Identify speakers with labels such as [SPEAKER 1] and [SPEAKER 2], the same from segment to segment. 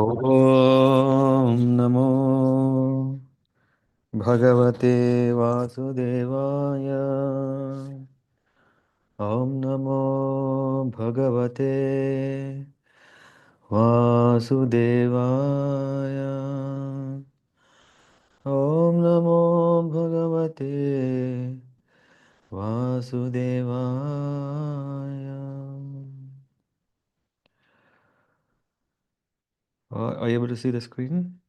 [SPEAKER 1] ॐ नमो भगवते वासुदेवाय। ॐ नमो भगवते वासुदेवाय। ॐ नमो भगवते वासुदेवाय. Are you able to see the screen?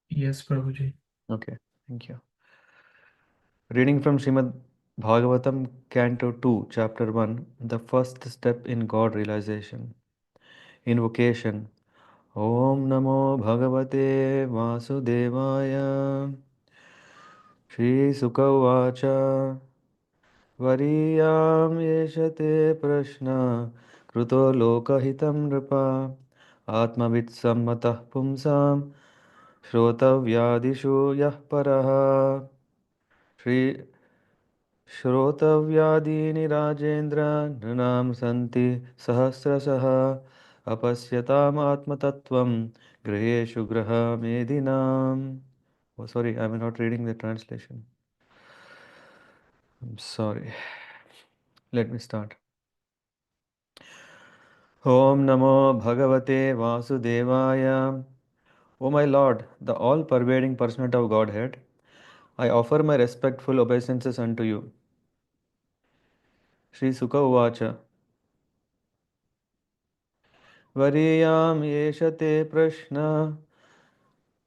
[SPEAKER 2] Yes, Prabhuji.
[SPEAKER 1] Okay, thank you. Reading from Srimad Bhagavatam, Canto 2, Chapter 1, the first step in God realization. Invocation. Om Namo Bhagavate Vasudevaya. Shri Sukha Vacha. Variyam Yeshate Prashna. Kruto Lokahitam Nripa. Atmavit Sammatah Pumsam. Shrotavyadishu Yah Paraha. Shri श्रोतव्यादीनि Rajendra नृणां सन्ति सहस्रशः अपश्यतामात्मतत्त्वं गृहेषु गृहमेधिनाम्. Oh, sorry, I'm not reading the translation. I'm sorry. Let me start. Om Namo Bhagavate Vasudevaya. O my Lord, the all-pervading personality of Godhead, I offer my respectful obeisances unto you. Sri Sukha Uvacha. Variyam yeshate prashna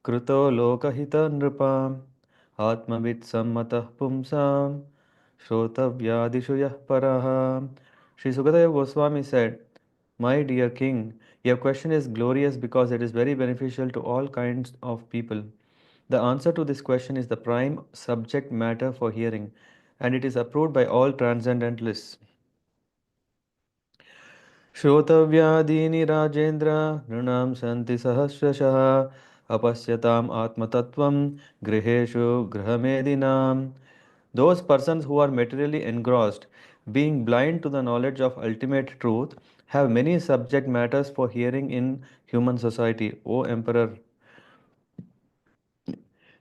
[SPEAKER 1] कृतो लोकहितनृपाम् आत्मवित् सम्मतः पुंसाम् श्रोतव्यादिषु यः परः. Sri Sukadeva Goswami said, My dear king, your question is glorious because it is very beneficial to all kinds of people. The answer to this question is the prime subject matter for hearing, and it is approved by all transcendentalists. श्रोतव्यादीनि Rajendra नृणां सन्ति सहस्रशः अपश्यताम् आत्मतत्त्वं गृहेषु गृहमेदिनाम्. Those persons who are materially engrossed, being blind to the knowledge of ultimate truth, have many subject matters for hearing in human society. O Emperor,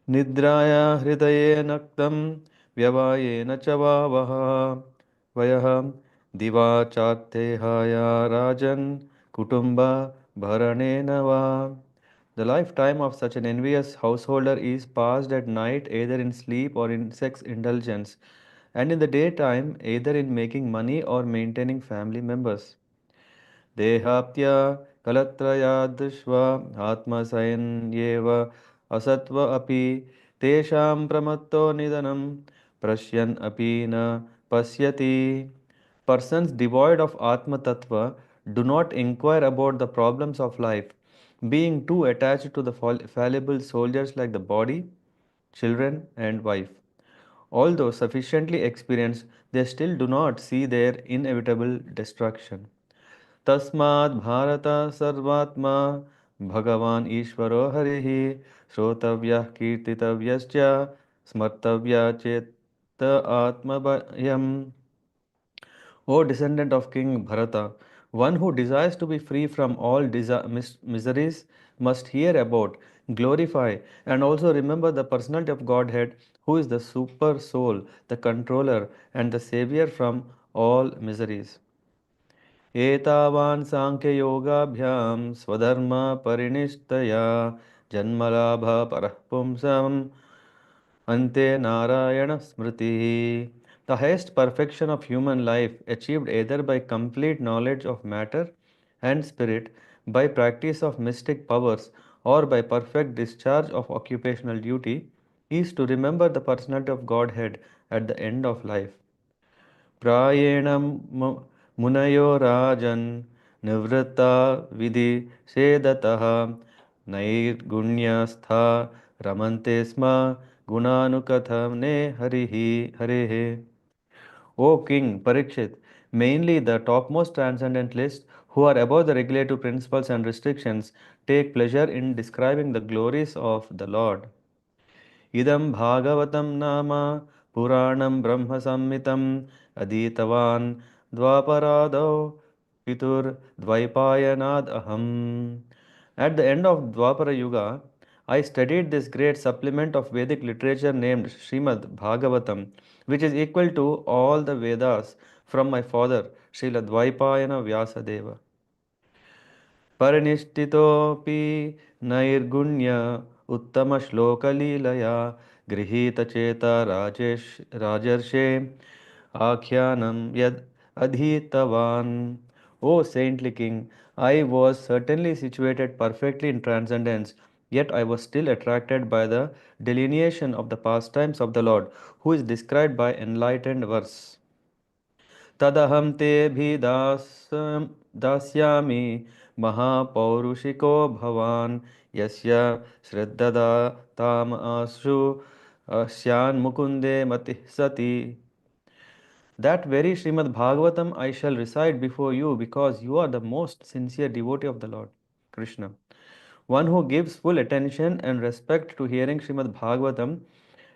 [SPEAKER 1] निद्राया हृदये नक्तं व्यवायेन च वावः वयः दिवा चात्तेहाय राजन् कुटुम्ब भरणेन वा. The lifetime of such an envious householder is passed at night either in sleep or in sex indulgence, and in the daytime either in making money or maintaining family members. देहाप्त्य कलत्रयादृश्व आत्मसयन्येव असत्व अपि तेषां प्रमत्तो निधनं पश्यन् अपि न पश्यति. Persons devoid of Atma Tattva do not inquire about the problems of life, being too attached to the fallible soldiers like the body, children, and wife. Although sufficiently experienced, they still do not see their inevitable destruction. तस्माद् भारत सर्वात्मा भगवान् ईश्वरो हरिः श्रोतव्यः कीर्तितव्यश्च स्मर्तव्या चेत आत्मभयम्. O descendant of King Bharata, one who desires to be free from all miseries must hear about, glorify, and also remember the personality of Godhead, who is the super soul, the controller, and the savior from all miseries. एतावान् साङ्ख्ययोगाभ्यां स्वधर्मपरिनिष्टया जन्मलाभः परः पुंसाम् अन्ते नारायण स्मृतिः. The highest perfection of human life, achieved either by complete knowledge of matter and spirit, by practice of mystic powers, or by perfect discharge of occupational duty, is to remember the personality of Godhead at the end of life. प्रायेण मुनयो राजन् निवृत्ता विधि सेदतः नैर्गुण्यस्था रमन्ते स्म गुणानुकथने हरेः. O King Parikshit, mainly the topmost transcendentalists who are above the regulative principles and restrictions take pleasure in describing the glories of the Lord. इदं भागवतं नाम पुराणं ब्रह्मसंहितं अधीतवान् द्वापरादौ Pitur Dvaipayanad Aham. At the end of Dwapara Yuga, I studied this great supplement of Vedic literature named Srimad Bhagavatam, which is equal to all the Vedas from my father, Srila Dvaipayana Vyasadeva. परिनिष्ठितोऽपि नैर्गुण्य उत्तमश्लोकलीलया गृहीतचेता राजर्षे आख्यानं यद् अधीतवान्. O saintly king, I was certainly situated perfectly in transcendence, yet I was still attracted by the delineation of the pastimes of the Lord, who is described by enlightened verse. तदहं दास्यामि महापौरुषिको भवान् यस्य श्रद्धदाताम् आशु स्यान्मुकुन्दे मतिः सति. That very Srimad Bhagavatam I shall recite before you because you are the most sincere devotee of the Lord Krishna. One who gives full attention and respect to hearing Srimad Bhagavatam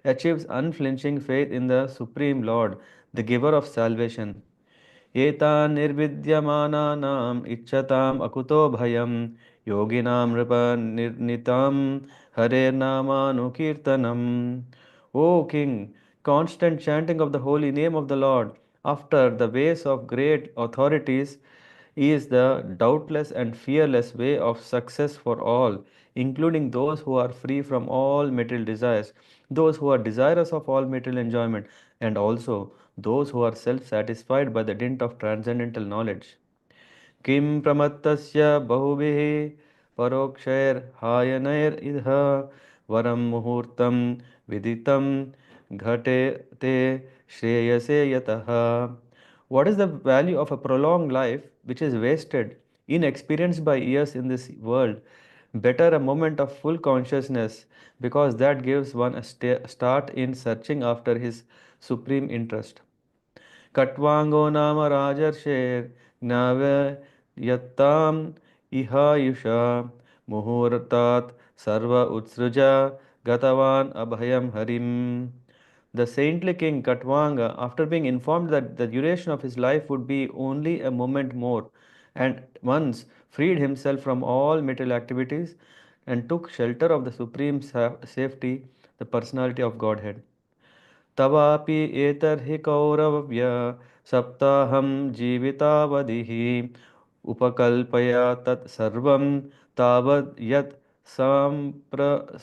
[SPEAKER 1] achieves unflinching faith in the Supreme Lord, the giver of salvation. एतान् निर्विद्यमानानाम् इच्छताम् अकुतो भयं योगिनां नृप निर्नितं हरेर्नामानुकीर्तनम्. O King, constant chanting of the holy name of the Lord after the ways of great authorities is the doubtless and fearless way of success for all, including those who are free from all material desires, those who are desirous of all material enjoyment, and also those who are self satisfied by the dint of transcendental knowledge. किं प्रमत्तस्य बहुभिः परोक्षैर्हायनैरिह वरं मुहूर्तं विदितं घटे ते श्रेयसे यतः. What is the value of a prolonged life which is wasted, inexperienced by years in this world? Better a moment of full consciousness, because that gives one a start in searching after his supreme interest. कट्वाङ्गो नाम राजर्षेर्ज्ञावयत्ताम् इहायुषा मुहूर्तात् सर्व उत्सृज गतवान् abhayam harim. The saintly king Katvanga, after being informed that the duration of his life would be only a moment more, and once freed himself from all material activities and took shelter of the supreme safety, the personality of Godhead. तवापि एतर्हि कौरव्य सप्ताहं जीवितावधिः उपकल्पया तत् सर्वं तावद् यत्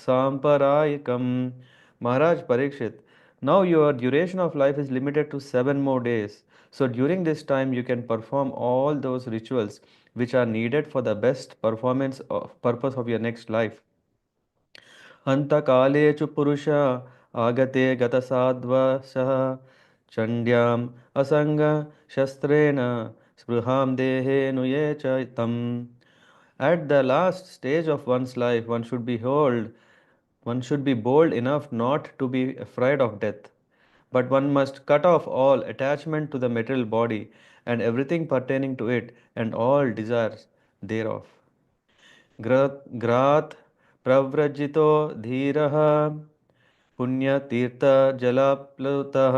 [SPEAKER 1] सांपरायिकम्. Maharaj Parikshit, now your duration of life is limited to 7 more days. So during this time you can perform all those rituals which are needed for the best performance of purpose of your next life. अन्तकाले च पुरुष आगते गतसाध्वसः चण्ड्याम् असङ्गशस्त्रेण स्पृहां देहे नुये च तम्. At the last stage of one's life, one should be bold enough not to be afraid of death. But one must cut off all attachment to the material body and everything pertaining to it and all desires thereof. ग्रात् प्रव्रजितो धीरः पुण्यतीर्थजलप्लुतः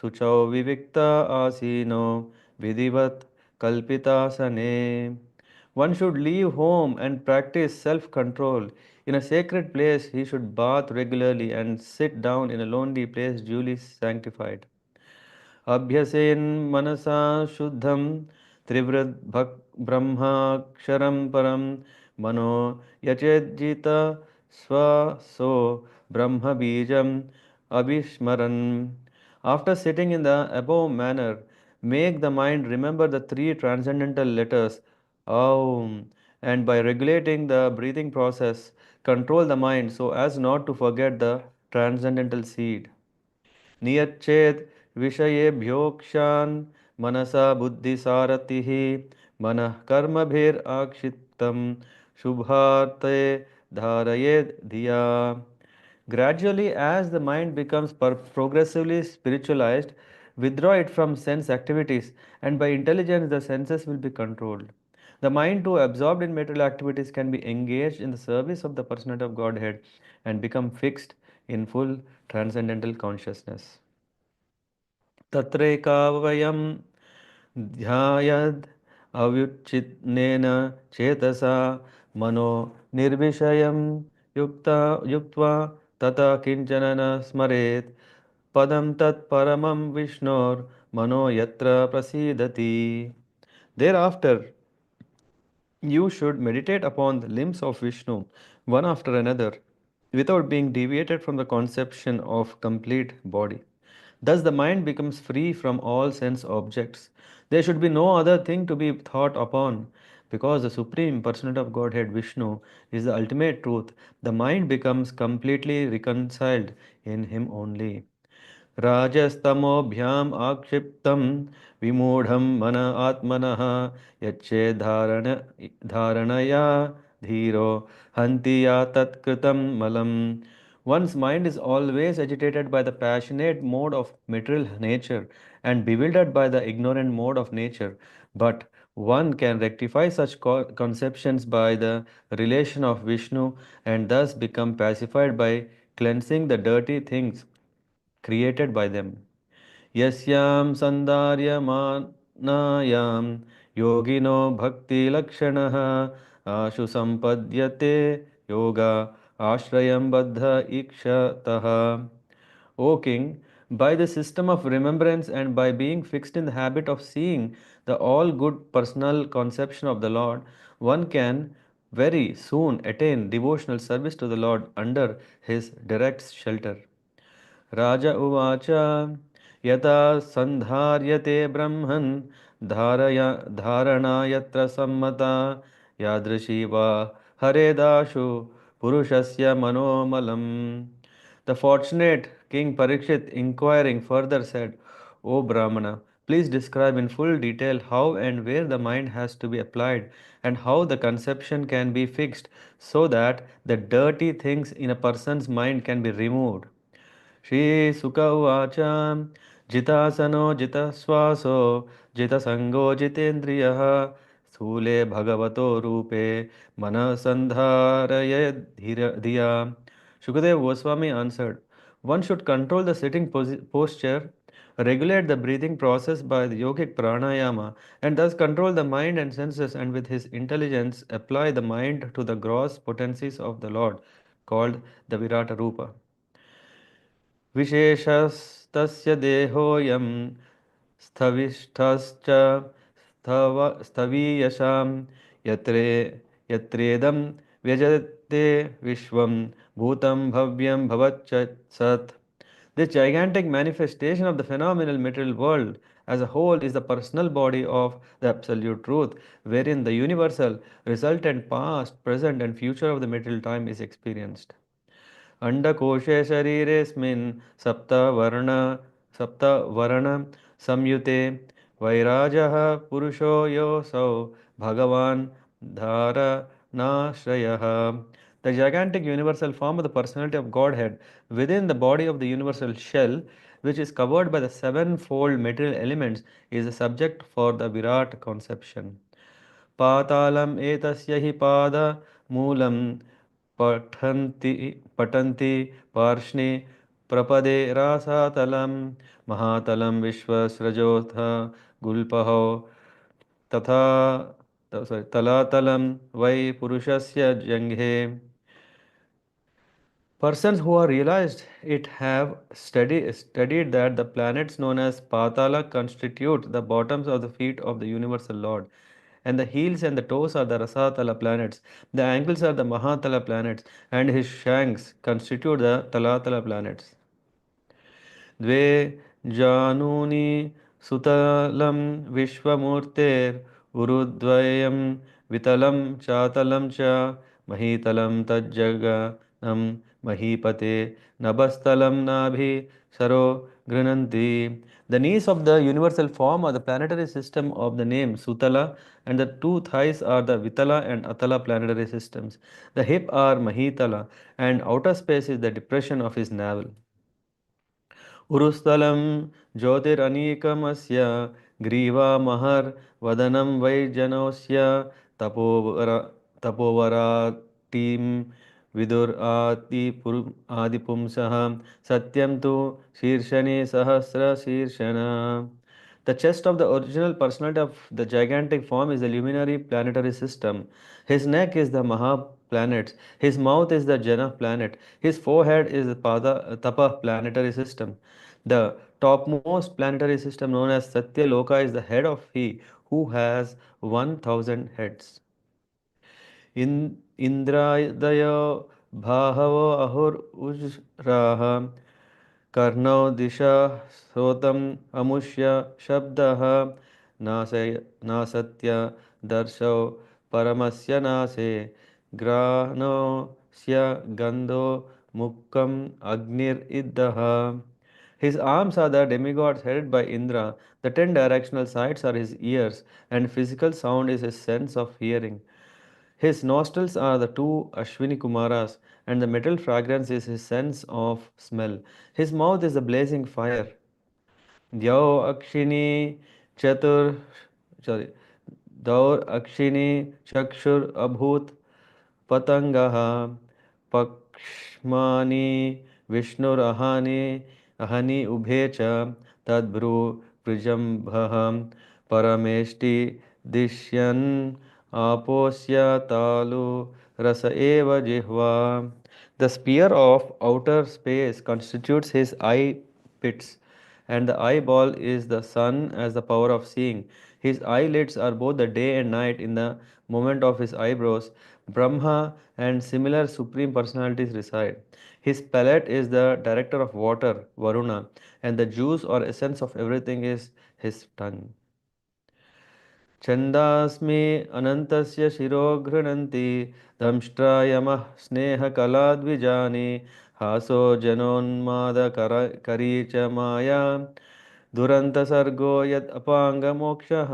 [SPEAKER 1] शुचौ विविक्त आसीनो विधिवत् कल्पितासने. One should leave home and practice self-control. In a sacred place, he should bath regularly and sit down in a lonely place duly sanctified. अभ्यसेन मनसा शुद्धं त्रिवृद् ब्रह्माक्षरं परं मनो यचेज्जित स्वसो ब्रह्मबीजम् अभिस्मरन्. After sitting in the above manner, make the mind remember the three transcendental letters Aum, and by regulating the breathing process, control the mind so as not to forget the transcendental seed. नियच्छेद विषयेभ्योक्षान् मनसा बुद्धिसारथिः मनः कर्मभिराक्षिप्तं शुभार्थे धारयेद धिया. Gradually, as the mind becomes progressively spiritualized, withdraw it from sense activities, and by intelligence, the senses will be controlled. The mind, too absorbed in material activities, can be engaged in the service of the personality of Godhead and become fixed in full transcendental consciousness. तत्रैका वयं ध्यायद् अव्युच्छिन्नेन चेतसा मनो निर्विषयं युक्त्वा तथा किञ्चन न स्मरेत् पदं तत्परमं विष्णोर्मनो यत्र प्रसीदति. Thereafter, you should meditate upon the limbs of Vishnu, one after another, without being deviated from the conception of complete body. Thus, the mind becomes free from all sense objects. There should be no other thing to be thought upon. Because the Supreme Personality of Godhead Vishnu is the ultimate truth, the mind becomes completely reconciled in Him only. राजस्तमोभ्याम् आक्षिप्तं विमूढं मन आत्मनः धारणया धीरो हन्ति या तत्कृतं मलम्. One's mind is always agitated by the passionate mode of material nature and bewildered by the ignorant mode of nature. But one can rectify such conceptions by the relation of Vishnu and thus become pacified by cleansing the dirty things created by them. Yasyam sandaryamanayam yogino bhakti lakshanah ashu sampadyate yoga ashrayam baddha ikshatah. O king, by the system of remembrance and by being fixed in the habit of seeing the all good personal conception of the Lord, one can very soon attain devotional service to the Lord under his direct shelter. राजा उवाच यथा सन्धार्यते ब्रह्मन् धारया धारणा यत्र सम्मता यादृशी वा हरेदाशु पुरुषस्य मनोमलम्. The fortunate King Parikshit inquiring further said, O Brahmana, please describe in full detail how and where the mind has to be applied and how the conception can be fixed so that the dirty things in a person's mind can be removed. श्रीसुक उवाच जितासनो जितश्वासो जितसङ्गो जितेन्द्रियः स्थूले भगवतो रूपे मनः धिया. Shukadev Goswami answered, one should control the sitting posture, regulate the breathing process by the yogic pranayama, and thus control the mind and senses, and with his intelligence apply the mind to the gross potencies of the Lord, called the Virata Rupa. विशेषस्तस्य देहोऽयं स्थविष्ठश्च स्थवीयशां यत्रे यत्रेदं व्यजते विश्वं भूतं भव्यं भवच्च सत्. This gigantic manifestation of the phenomenal material world as a whole is the personal body of the Absolute Truth, wherein the universal, resultant, past, present, and future of the material time is experienced. अंडकोशे शरीरेऽस्मिन् सप्तवर्ण संयुते वैराजः पुरुषो योऽसौ भगवान् धारणाश्रयः. The gigantic universal form of the personality of Godhead within the body of the universal shell, which is covered by the sevenfold material elements, is the subject for the Virat conception. पातालम् एतस्य हि पादमूलं पठन्ति पार्ष्णि प्रपदे रासातलं महातलं विश्वसृजोऽथ गुल्पहो तथा तलातलं वै पुरुषस्य जङ्घे. Persons who are realized it have studied that the planets known as Patala constitute the bottoms of the feet of the universal Lord, and the heels and the toes are the Rasatala planets, the ankles are the Mahatala planets, and his shanks constitute the Talatala planets. द्वे जानूनि सुतलं विश्वमूर्तेरुद्वयं वितलं चातलं च महीतलं तज्जगनं महीपते नभस्तलं नाभि सरो गृह्णन्ति. The knees of the universal form are the planetary system of the name Sutala, and the two thighs are the Vitala and Atala planetary systems. The hip are Mahitala, and outer space is the depression of his navel. उरुस्थलं ज्योतिरनीकमस्य ग्रीवामहर्वदनं वै जनोऽस्य तपोवर तपोवराटीं आदिपुंसः सत्यं तु शीर्षणे सहस्रशीर्षण. The chest of the original personality of the gigantic form is the luminary planetary system. His neck is the Maha planets. His mouth is the Jana planet. His forehead is the Tapa planetary system. The topmost planetary system known as Satya Loka is the head of he who has 1000 heads. इन्द्रादयो बाहवो अहुरुज्राः कर्णौ दिशा श्रोतम् अमुष्य शब्दः नासय नासत्य दर्शौ परमस्य नासे ग्राणस्य गन्धो मुक्कम् अग्निरिद्धः. His arms are the demigods headed by Indra. The 10 directional sides are his ears, and physical sound is his sense of hearing. His nostrils are the two Ashwini Kumaras, and the metal fragrance is his sense of smell. His mouth is the blazing fire. द्यौ अक्षिणी चतुर sorry दौर अक्षिणी चक्षुर अभूत पतंगः पक्ष्मानि विष्णुरहानि अहनि उभे च तद्भ्रू वृजम्भः परमेष्टि दिश्यन् आपोस्य तालु रस एव जिह्वा. The sphere of outer space constitutes his eye pits, and the eyeball is the sun as the power of seeing. His eyelids are both the day and night in the movement of his eyebrows. Brahma and similar supreme personalities reside. His palate is the director of water, Varuna, and the juice or essence of everything is his tongue. छन्दास्मि अनन्तस्य शिरो गृह्णन्ति दंष्ट्रा यमः स्नेहकलाद्विजानि हासो जनोन्मादकरी च माया दुरन्तसर्गो यद् अपाङ्गमोक्षः.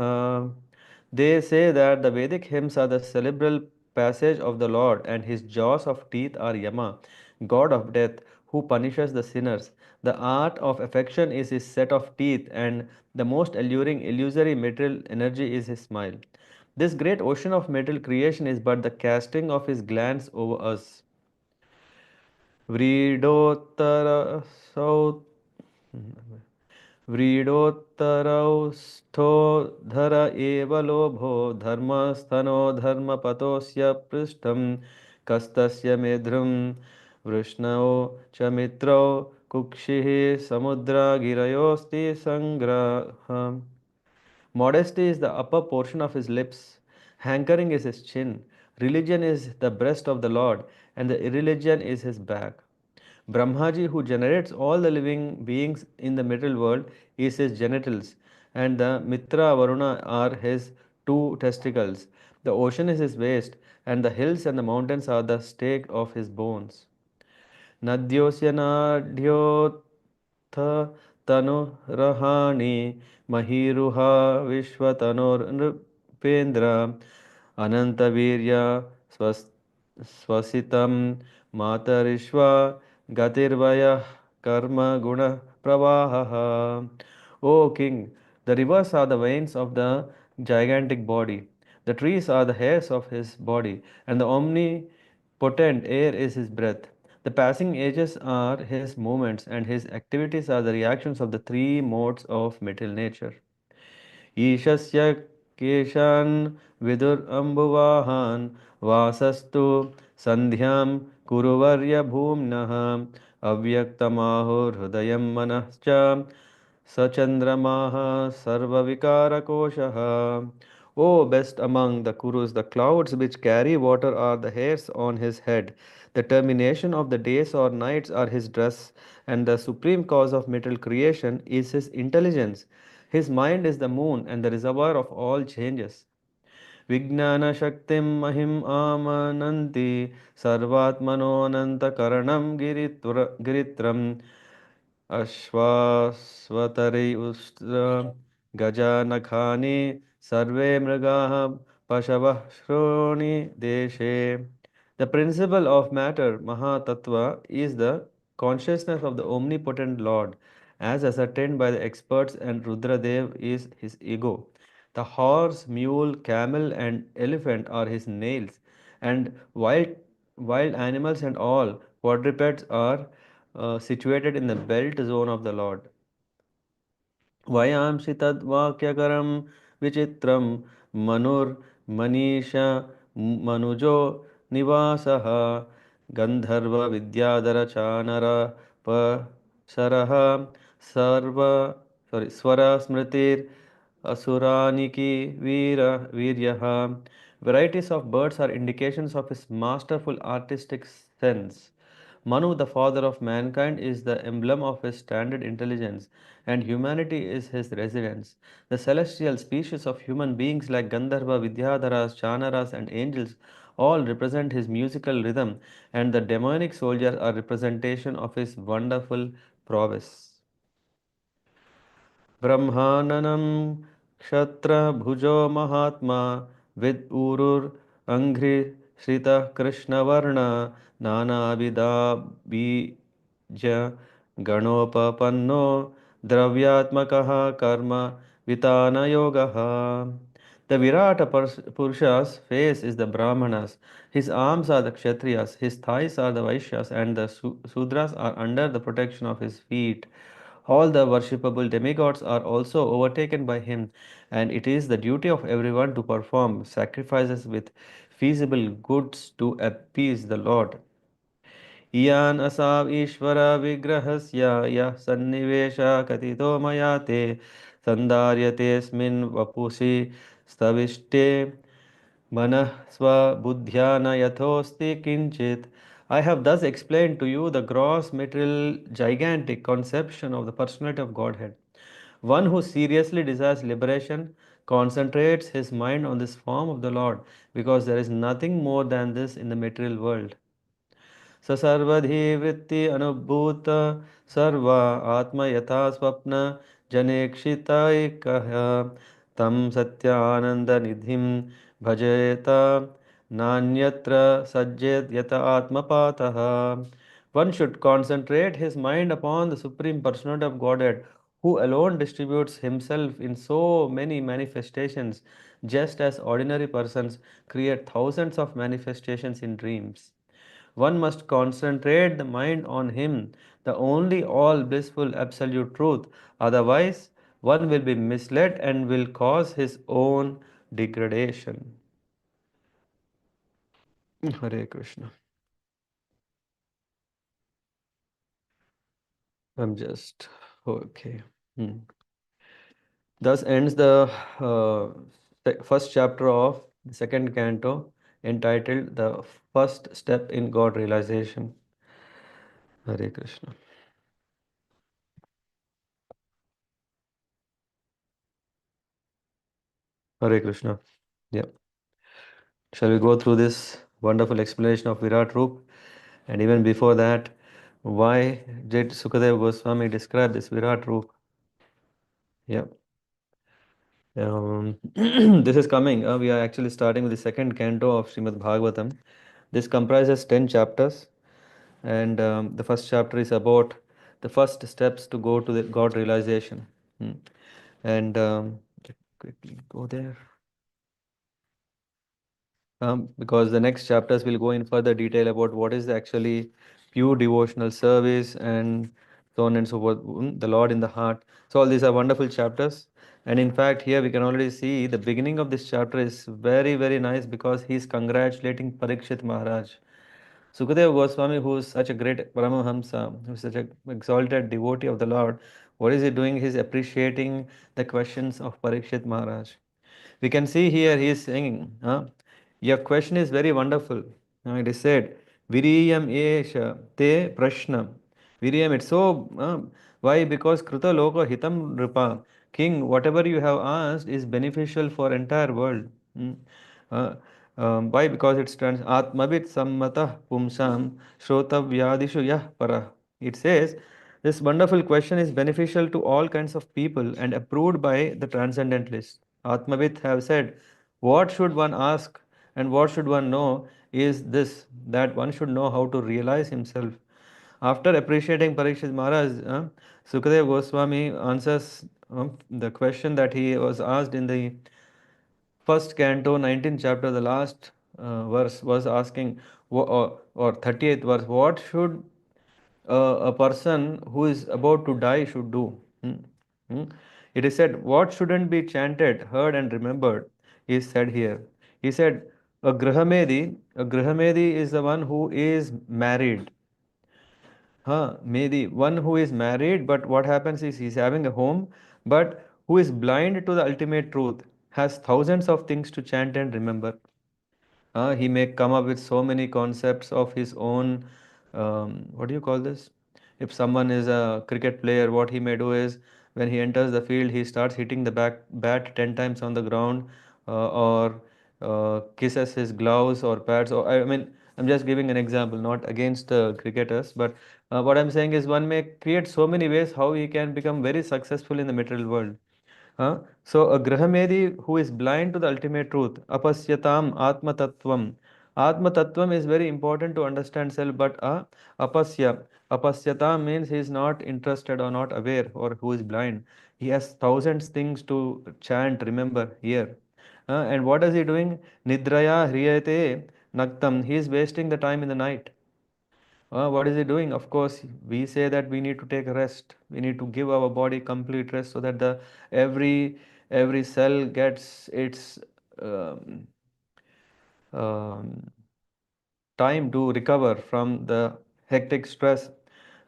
[SPEAKER 1] They say that the Vedic hymns are the cerebral passage of the Lord, and his jaws of teeth are Yama, god of death, who punishes the sinners. The art of affection is his set of teeth, and the most alluring illusory material energy is his smile. This great ocean of material creation is but the casting of his glance over us. व्रीडोत्तरसौ व्रीडोत्तरौस्थो धर एव लोभो धर्मस्थनो धर्मपतोऽस्य पृष्ठं कस्तस्य मेध्रुं वृष्णौ च मित्रौ कुक्षिः समुद्रागिरयोऽस्ति सङ्ग्रहः. Modesty is the upper portion of his lips, hankering is his chin, religion is the breast of the Lord, and the irreligion is his back. Brahmaji, who generates all the living beings in the material world, is his genitals, and the Mitra Varuna are his two testicles. The ocean is his waist, and the hills and the mountains are the stake of his bones. नद्योऽस्य नाढ्योऽथ तनुरहाणि महीरुहा विश्वतनुर्नृपेन्द्र Anantavirya स्वसितं मातरिश्वा गतिर्वयः कर्म गुणप्रवाहः. O king, the rivers are the veins of the gigantic body, the trees are the hairs of his body, and the omnipotent air is his breath. The passing ages are his movements, and his activities are the reactions of the three modes of material nature. ईशस्य केशान् विदुरम्बुवाहान् वासस्तु सन्ध्यां कुरुवर्यभूम्नः अव्यक्तमाहुर्हृदयं मनश्च सचन्द्रमाः सर्वविकारकोशः. O best among the Kurus, the clouds which carry water are the hairs on his head. The termination of the days or nights are his dress, and the supreme cause of material creation is his intelligence. His mind is the moon and the reservoir of all changes. विज्ञानशक्तिं महिम् आमनन्ति सर्वात्मनोऽनन्तकरणं गिरित्रम् अश्वास्वतरि उष्ट्र गजानखानि सर्वे मृगाः पशवः श्रोणि देशे. The principle of matter, Mahatattva, is the consciousness of the omnipotent Lord, as ascertained by the experts, and Rudradev is his ego. The horse, mule, camel, and elephant are his nails, and wild animals and all quadrupeds are situated in the belt zone of the Lord. वयांसि तद्वाक्यकरं विचित्रं मनुर्मनीष मनुजो निवासः गन्धर्वविद्याधरचानरपसरः सर्व स्वरस्मृतिर् असुरानिकी वीर्यः. Varieties of birds are indications of his masterful artistic sense. Manu, the father of mankind, is the emblem of his standard intelligence, and humanity is his residence. The celestial species of human beings like Gandharva, Vidyadharas, Chanaras, and angels all represent his musical rhythm, and the demonic soldiers are representation of his wonderful prowess. ब्रह्माननं क्षत्रभुजो महात्मा विद् उरुरङ्घ्रिश्रितः कृष्णवर्ण नानाविधाबीज गणोपपन्नो द्रव्यात्मकः कर्म वितानयोगः. The Virata Purusha's face is the Brahmanas, his arms are the Kshatriyas, his thighs are the Vaishyas, and the Sudras are under the protection of his feet. All the worshipable demigods are also overtaken by him, and it is the duty of everyone to perform sacrifices with feasible goods to appease the Lord. इयान् असाव ईश्वर विग्रहस्य यः सन्निवेशः कथितो मया ते सन्धार्यतेऽस्मिन् वपुषि स्तविष्टे मनः स्वबुद्ध्या न यथोस्ति किञ्चित्. I have thus explained to you the gross material gigantic conception of the personality of Godhead. One who seriously desires liberation concentrates his mind on this form of the Lord, because there is nothing more than this in the material world. स सर्वधी वृत्ति अनुभूत सर्व आत्मा यथा स्वप्न जनेक्षितैकः तं सत्यानंद निधिं भजेत नान्यत्र सज्जेत यत आत्मपातः. One should concentrate his mind upon the Supreme Personality of Godhead, who alone distributes himself in so many manifestations, just as ordinary persons create thousands of manifestations in dreams. One must concentrate the mind on Him, the only all blissful absolute truth. Otherwise, one will be misled and will cause his own degradation. Hare Krishna. I'm just okay. Hmm. Thus ends the first chapter of the second canto, entitled The First Step in God Realization. Hare Krishna. Hare Krishna. Yeah. Shall we go through this wonderful explanation of Virat Roop? And even before that, why did Sukadeva Goswami describe this Virat Roop? Yeah. This is coming. We are actually starting with the second canto of Srimad Bhagavatam. This comprises 10 chapters, and the first chapter is about the first steps to go to the God realization. Hmm. And quickly go there. Because the next chapters will go in further detail about what is actually pure devotional service and so on and so forth, the Lord in the heart. So all these are wonderful chapters. And in fact, here we can already see the beginning of this chapter is very, very nice, because he is congratulating Parikshit Maharaj. Sukadeva Goswami, who is such a great Paramahamsa, who is such an exalted devotee of the Lord, what is he doing? He is appreciating the questions of Parikshit Maharaj. We can see here he is saying, your question is very wonderful. It is said, Viriyam esha te prashna. Viriyam, it's so, why? Because Kruta Loko Hitam Nripa. King, whatever you have asked is beneficial for entire world. Hmm. Uh, why? Because it stands Atmavit Sammatah Pumsam Shrotavyadishu Yah Para. It says, this wonderful question is beneficial to all kinds of people and approved by the transcendentalists. Atmavit have said, what should one ask and what should one know is this, that one should know how to realize himself. After appreciating Parikshit Maharaj, Sukadeva Goswami answers the question that he was asked in the first canto, 19th chapter, the last verse was asking, or 38th verse, what should a person who is about to die should do? Hmm? Hmm? It is said, what shouldn't be chanted, heard, and remembered is said here. He said, a Grahamedi is the one who is married. Maybe one who is married, but what happens is he's having a home, but who is blind to the ultimate truth, has thousands of things to chant and remember. He may come up with so many concepts of his own. What do you call this? If someone is a cricket player, what he may do is when he enters the field, he starts hitting the bat 10 times on the ground, or kisses his gloves or pads. Or I mean, I'm just giving an example, not against cricketers, but what I'm saying is one may create so many ways how he can become very successful in the material world. So a Grahamedi who is blind to the ultimate truth, apasyatam atma tattvam. Atma tattvam is very important to understand self, but apasyatam means he is not interested or not aware or who is blind. He has thousands things to chant, remember here. And what is he doing? Nidraya hriyate naktam. He is wasting the time in the night. What is he doing? Of course, we say that we need to take a rest. We need to give our body complete rest so that the every every cell gets its um, um, time to recover from the hectic stress.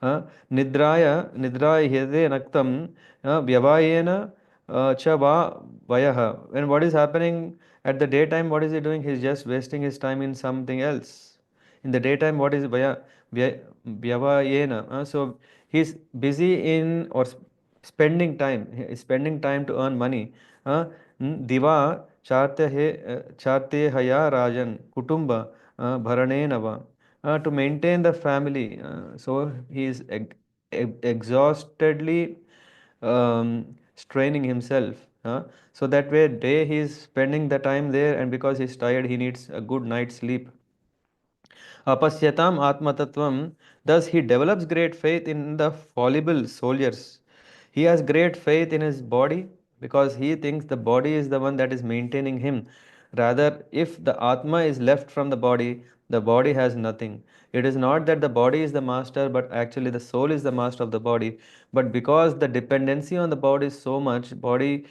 [SPEAKER 1] Nidraya hyate naktam vyavayena cha va vayaha. When what is happening at the daytime, what is he doing? He's just wasting his time in something else. In the daytime, what is vyavayena? So he's busy in or spending time. He is spending time to earn money. Uh, Diva charte haya rajan kutumba bharanenava to maintain the family. So he is exhaustedly straining himself. So that way, day he is spending the time there, and because he's tired, he needs a good night's sleep. Apasyatam Atmatattvam. Thus, he develops great faith in the fallible soldiers. He has great faith in his body because he thinks the body is the one that is maintaining him. Rather, if the Atma is left from the body has nothing. It is not that the body is the master, but actually the soul is the master of the body. But because the dependency on the body is so much, body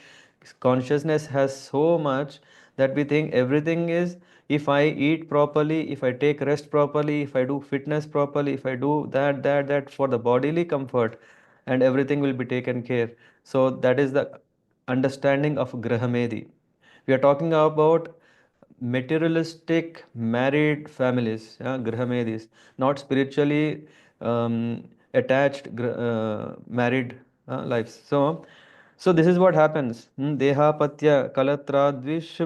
[SPEAKER 1] consciousness has so much that we think everything is if I eat properly, if I take rest properly, if I do fitness properly, if I do that for the bodily comfort, and everything will be taken care. So that is the understanding of Grahamedi. We are talking about materialistic married families, Grahamedis, not spiritually attached married lives. So this is what happens. Dehapatya kalatradvish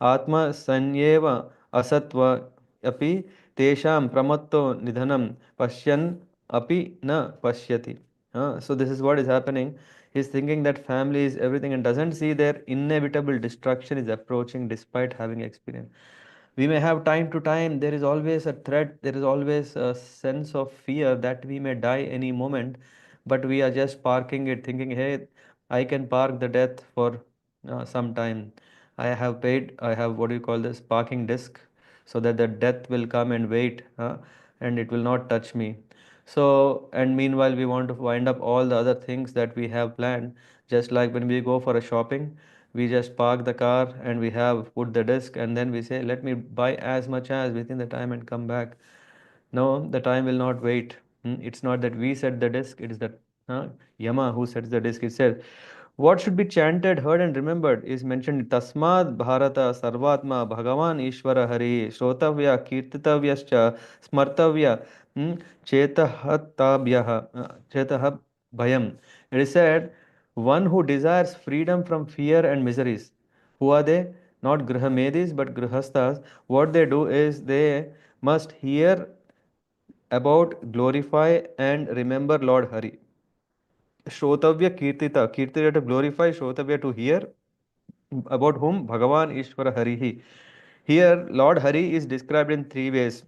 [SPEAKER 1] atma sanyeva asatva api tesham pramatto nidhanam pashyan api na pashyati. So this is what is happening. He's thinking that family is everything and doesn't see their inevitable destruction is approaching despite having experience. We may have time to time, there is always a threat, there is always a sense of fear that we may die any moment, but we are just parking it, thinking, hey, I can park the death for some time. I have paid, I have what do you call this, parking disc, so that the death will come and wait, and it will not touch me. So, and meanwhile, we want to wind up all the other things that we have planned, just like when we go for a shopping, we just park the car and we have put the disc, and then we say, let me buy as much as within the time and come back. No, the time will not wait. It's not that we set the disc, it is that Yama who sets the disc. It says, what should be chanted, heard, and remembered is mentioned. Tasmad Bharata Sarvatma Bhagavan Ishvara Hari Shrotavya Kirtitavyascha Smartavya Chetahatabhyaha Chetahab Bhayam. It is said, one who desires freedom from fear and miseries. Who are they? Not Grahamedis but Grihasthas. What they do is they must hear about, glorify, and remember Lord Hari. Shrotavya Kirtita. Kirtita to glorify, Shrotavya to hear. About whom? Bhagavan Ishvara Harihi. Here, Lord Hari is described in three ways.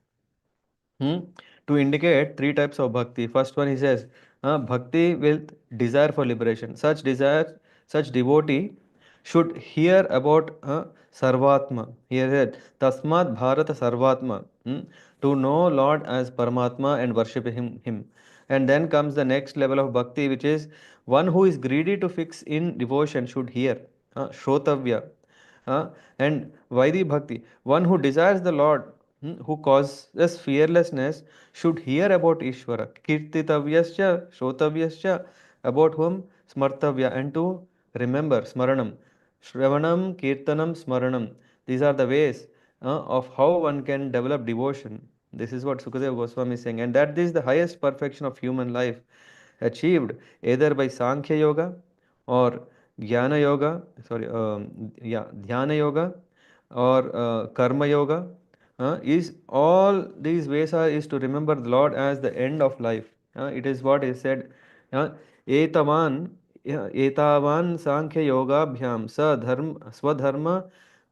[SPEAKER 1] Hmm? To indicate three types of bhakti. First one, he says, bhakti with desire for liberation. Such desire, such devotee should hear about Sarvatma. Here said, Tasmat Bharata Sarvatma. To know Lord as Paramatma and worship him. And then comes the next level of bhakti, which is one who is greedy to fix in devotion should hear. Shrotavya. And Vaidhi Bhakti, one who desires the Lord, who causes fearlessness, should hear about Ishvara. Kirtitavyascha, Shrotavyascha, about whom? Smartavya, and to remember, Smaranam. Shravanam, Kirtanam, Smaranam. These are the ways of how one can develop devotion. This is what Sukadeva Goswami is saying, and that is the highest perfection of human life, achieved either by Sankhya Yoga or Jnana Yoga, Dhyana Yoga or Karma Yoga. Is all these ways are is to remember the Lord as the end of life. It is what is said. Uh, Etavan, Etavan Sankhya Yoga Bhyam Sa Dharma Swadharma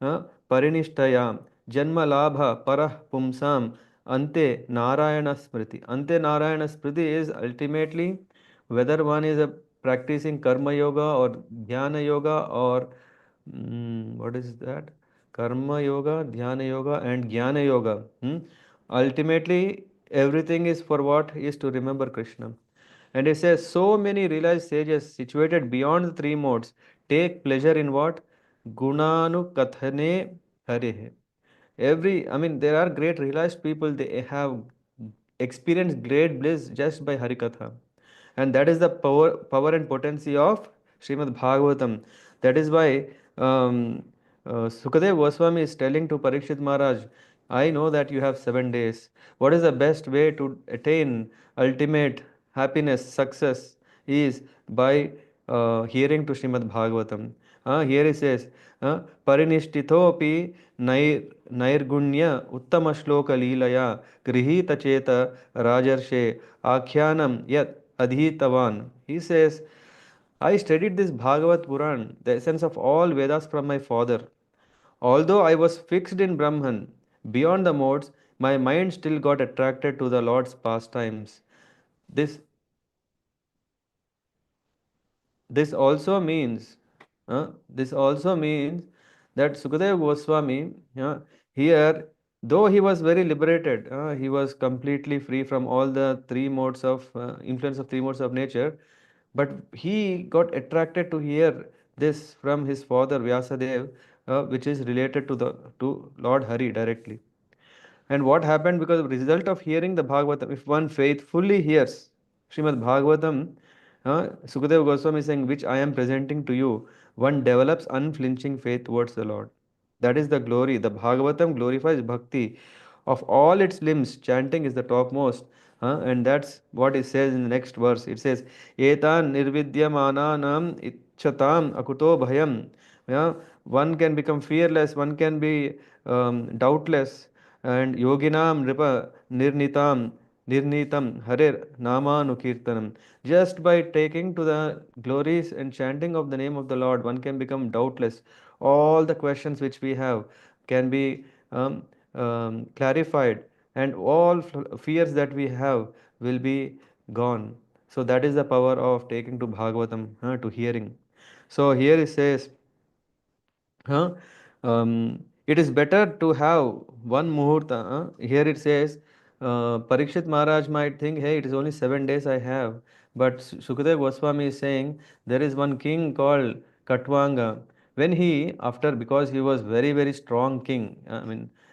[SPEAKER 1] Parinishtaya Janma Labha Parah Pumsam Ante Narayana Smriti. Ante Narayana Smriti is ultimately whether one is a practicing karma yoga or dhyana yoga or what is that? Karma yoga, dhyana yoga, and jnana yoga. Ultimately, everything is for what is to remember Krishna. And it says, so many realized sages situated beyond the three modes take pleasure in what? Gunanu kathane hare. There are great realized people, they have experienced great bliss just by Harikatha. And that is the power and potency of Srimad Bhagavatam. That is why Sukadev Goswami is telling to Parikshit Maharaj, I know that you have 7 days. What is the best way to attain ultimate happiness, success? Is by hearing to Srimad Bhagavatam. Here he says, Parinishthitopi Nairgunya Uttama Shloka Leelaya Grihita Cheta Rajarshe Akhyanam Yat Adhitavan. He says, I studied this Bhagavat Puran, the essence of all Vedas from my father. Although I was fixed in Brahman, beyond the modes, my mind still got attracted to the Lord's pastimes. This This also means, this also means that Sukadeva Goswami here, though he was very liberated, he was completely free from all the three modes of influence of three modes of nature, but he got attracted to hear this from his father Vyasadev, which is related to Lord Hari directly. And what happened because of the result of hearing the Bhagavatam, if one faithfully hears Srimad Bhagavatam, Sukadeva Goswami is saying, which I am presenting to you, one develops unflinching faith towards the Lord. That is the glory. The Bhagavatam glorifies bhakti. Of all its limbs, chanting is the topmost. And that's what it says in the next verse. It says, Etan nirvidyamananam ichchatam akuto bhayam. Yeah, one can become fearless, one can be doubtless, and yoginam ripa nirnitam harer namanukirtanam. Just by taking to the glories and chanting of the name of the Lord, one can become doubtless. All the questions which we have can be clarified, and all fears that we have will be gone. So that is the power of taking to Bhagavatam, to hearing. So here it says, Huh? It is better to have one muhurta. Here it says, Parikshit Maharaj might think, hey, it is only 7 days I have. But Sukadeva Goswami is saying, there is one king called Katvanga. When he, after, because he was very, very strong king,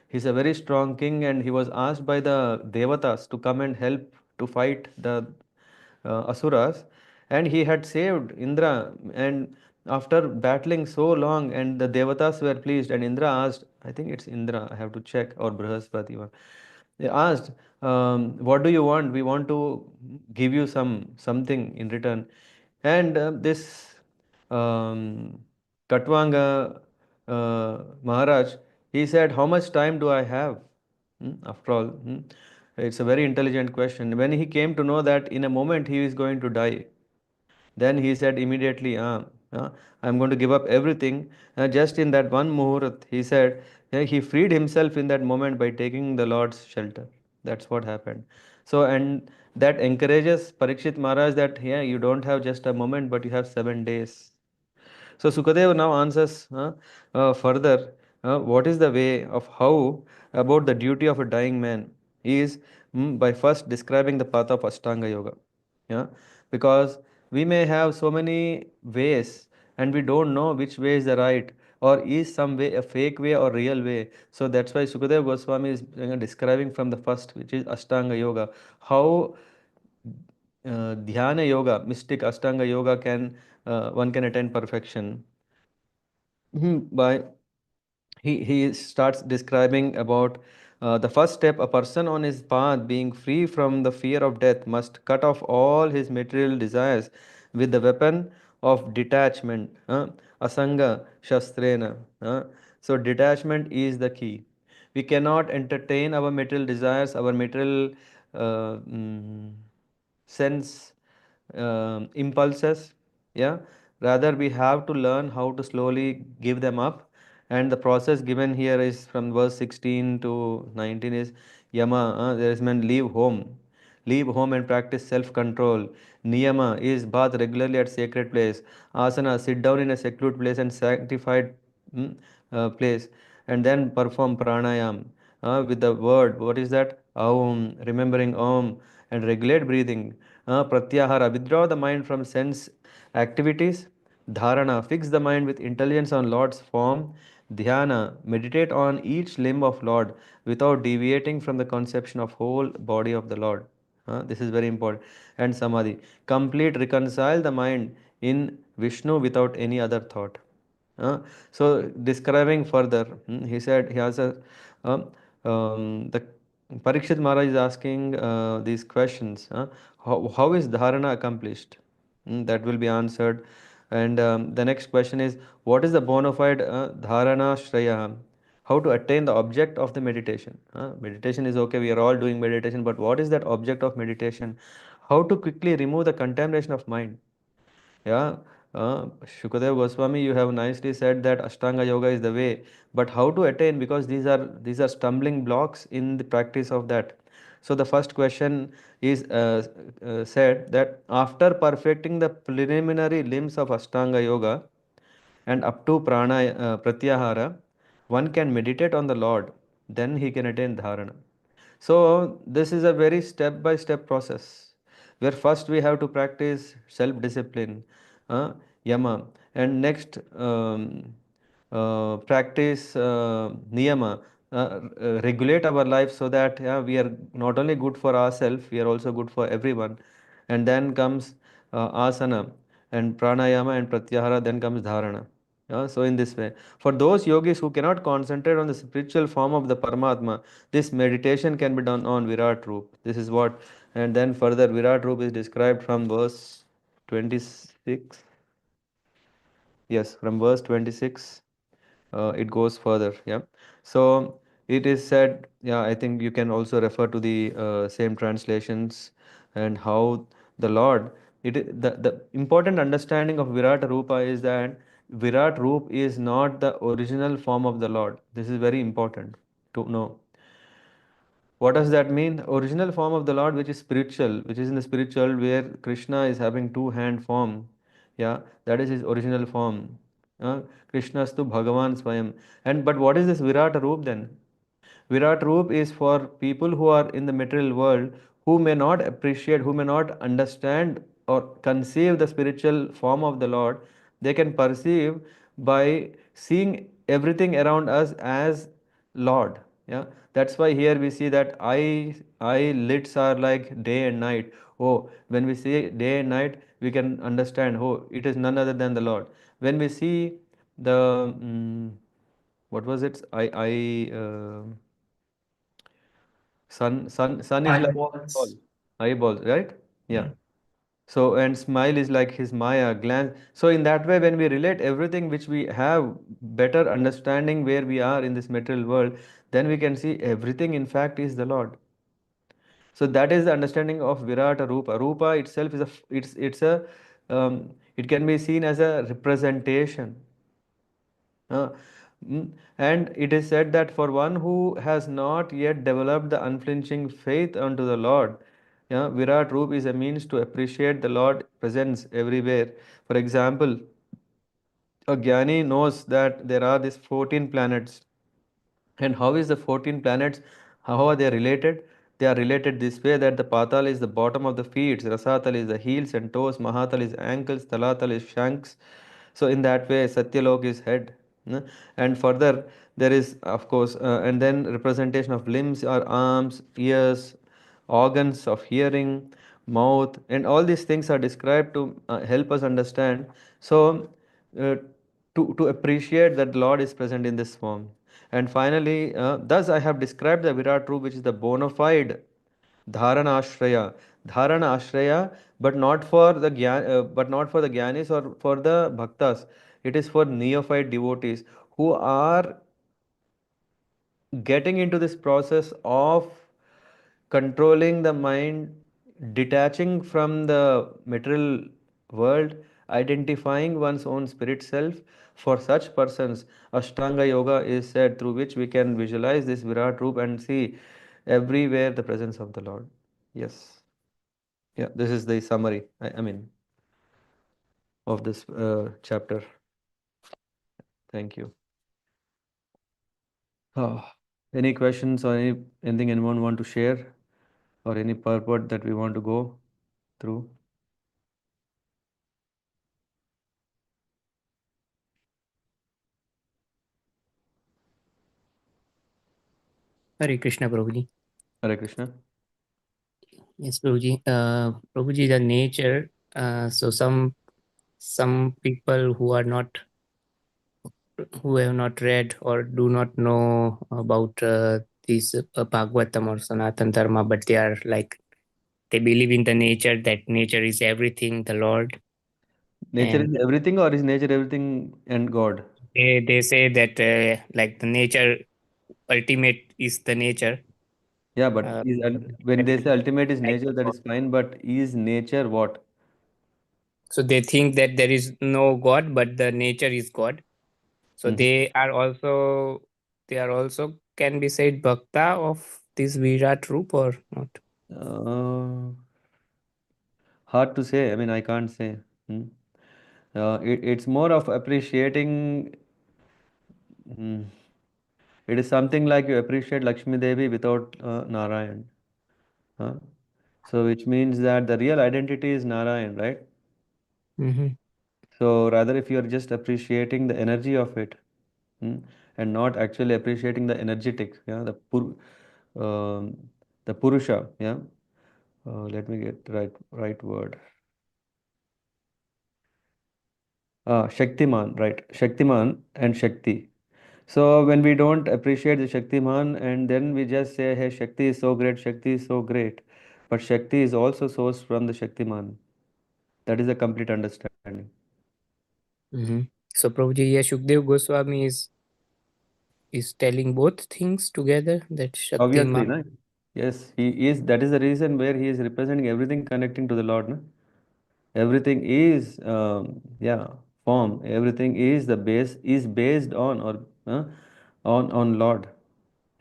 [SPEAKER 1] he's a very strong king, and he was asked by the Devatas to come and help to fight the Asuras, and he had saved Indra. And after battling so long, and the Devatas were pleased, and Indra asked, I think it's Indra, I have to check, or Brihaspati one. They asked, what do you want? We want to give you something in return. And this um, Katvanga Maharaj, he said, how much time do I have? After all, it's a very intelligent question. When he came to know that in a moment he is going to die, then he said immediately, I'm going to give up everything. Just in that one muhurat, he said, he freed himself in that moment by taking the Lord's shelter. That's what happened. So, and that encourages Parikshit Maharaj that, yeah, you don't have just a moment, but you have 7 days. So Sukadeva now answers further, what is the way of how about the duty of a dying man? He is by first describing the path of Ashtanga Yoga. Yeah, because we may have so many ways and we don't know which way is the right, or is some way a fake way or real way. So that's why Sukadeva Goswami is describing from the first, which is Ashtanga Yoga, how Dhyana Yoga, mystic Ashtanga Yoga can one can attain perfection. By he starts describing about the first step, a person on his path being free from the fear of death must cut off all his material desires with the weapon of detachment, asanga shastrena. So detachment is the key. We cannot entertain our material desires, our material sense impulses. Yeah, rather we have to learn how to slowly give them up, and the process given here is from verse 16 to 19 is yama, there is meant leave home and practice self control. Niyama is bath regularly at sacred place. Asana, sit down in a secluded place and sanctified place, and then perform pranayam with the word. What is that? Om, remembering Om, and regulate breathing. Pratyahara, withdraw the mind from sense activities. Dharana, fix the mind with intelligence on Lord's form. Dhyana, meditate on each limb of Lord without deviating from the conception of whole body of the Lord. This is very important. And Samadhi, complete reconcile the mind in Vishnu without any other thought. Uh, so describing further, he said he has a the Parikshit Maharaj is asking these questions. How is dharana accomplished? That will be answered. And the next question is, what is the bona fide dharana shraya? How to attain the object of the meditation? Meditation is okay, we are all doing meditation, but what is that object of meditation? How to quickly remove the contamination of mind? Yeah, Shukadeva Goswami, you have nicely said that Ashtanga Yoga is the way, but how to attain? Because these are stumbling blocks in the practice of that. So the first question is said that after perfecting the preliminary limbs of Ashtanga Yoga and up to pratyahara, one can meditate on the Lord. Then he can attain dharana. So this is a very step by step process where first we have to practice self discipline, yama, and next practice niyama, regulate our life so that we are not only good for ourselves, we are also good for everyone. And then comes asana and pranayama and pratyahara, then comes dharana. So in this way, for those yogis who cannot concentrate on the spiritual form of the Paramatma, this meditation can be done on Virat Roop. This is what, and then further Virat Roop is described from verse 26. Yes, from verse 26, it goes further. Yeah. So it is said, yeah, I think you can also refer to the same translations and how the Lord, the important understanding of Virat Rupa is that Virat Roop is not the original form of the Lord. This is very important to know. What does that mean? Original form of the Lord, which is spiritual, which is in the spiritual, where Krishna is having two-hand form. Yeah, that is his original form. Krishnastu Bhagavan Swayam. And but what is this Virat Roop then? Virat Roop is for people who are in the material world, who may not appreciate, who may not understand or conceive the spiritual form of the Lord. They can perceive by seeing everything around us as Lord. Yeah, that's why here we see that eyelids are like day and night. Oh, when we see day and night, we can understand. Oh, it is none other than the Lord. When we see the what was it? Sun is like eyeball,
[SPEAKER 2] Eyeballs.
[SPEAKER 1] eyeballs, right? Yeah.
[SPEAKER 2] Mm.
[SPEAKER 1] So and smile is like his Maya glance. So in that way, when we relate everything which we have better understanding where we are in this material world, then we can see everything in fact is the Lord. So that is the understanding of Virata Rupa. Rupa itself is it's a it can be seen as a representation. Uh, and it is said that for one who has not yet developed the unflinching faith unto the Lord, yeah, Virat Roop is a means to appreciate the Lord presence everywhere. For example, a Jnani knows that there are these 14 planets. And how is the 14 planets, how are they related? They are related this way that the Patal is the bottom of the feet, Rasatal is the heels and toes, Mahatal is ankles, Talatal is shanks. So in that way, Satyalok is head. And further, there is, of course, and then representation of limbs or arms, ears, organs of hearing, mouth, and all these things are described to help us understand. So, uh, to appreciate that the Lord is present in this form. And finally, thus I have described the Virat Roop, which is the bona fide Dharana Ashraya. Dharana Ashraya, but not for the but not for the Gyanis or for the Bhaktas. It is for neophyte devotees who are getting into this process of controlling the mind, detaching from the material world, identifying one's own spirit self. For such persons, Ashtanga Yoga is said, through which we can visualize this Virat Roop and see everywhere the presence of the Lord. Yes. Yeah, this is the summary, I mean, of this chapter. Thank you. Oh, any questions or anything anyone want to share or any purport that we want to go through?
[SPEAKER 3] Hare Krishna, Prabhuji.
[SPEAKER 1] Hare Krishna.
[SPEAKER 3] Yes, Prabhuji. Prabhuji, the nature. So some people who have not read or do not know about this Bhagavatam or Sanatan Dharma, but they are like they believe in the nature, that nature is everything, the Lord,
[SPEAKER 1] Nature
[SPEAKER 3] and
[SPEAKER 1] is everything, or is nature everything and God?
[SPEAKER 3] they say that like the nature ultimate is the nature.
[SPEAKER 1] Yeah, but
[SPEAKER 3] Uh,
[SPEAKER 1] when they say ultimate is
[SPEAKER 3] like
[SPEAKER 1] nature, that is fine, but is nature what?
[SPEAKER 3] so they think that there is no God, but the nature is God. So
[SPEAKER 1] Mhm.
[SPEAKER 3] they are also can be said bhakta of this Virat Roop or not?
[SPEAKER 1] Uh, Hard to say. I mean, I can't say. Hmm. It's more of appreciating. Hmm. It is something like you appreciate Lakshmi Devi without Narayan. Huh? So, which means that the real identity is Narayan, right?
[SPEAKER 3] Mm-hmm.
[SPEAKER 1] So, rather, if you are just appreciating the energy of it, hmm, and not actually appreciating the energetic, yeah, um, the Purusha, yeah. Let me get right word. Shaktiman, right? Shaktiman and Shakti. So when we don't appreciate the Shaktiman and then we just say, hey, Shakti is so great, Shakti is so great. But Shakti is also sourced from the Shaktiman. That is a complete understanding.
[SPEAKER 3] Mm-hmm. So Prabhuji, yeah, Shukdev Goswami is telling both things together, that
[SPEAKER 1] Obviously,
[SPEAKER 3] Shaktiman.
[SPEAKER 1] no? Yes, he is. That is the reason where he is representing everything connecting to the Lord. No? Everything is, yeah, form. Everything is the base, is based on or on Lord.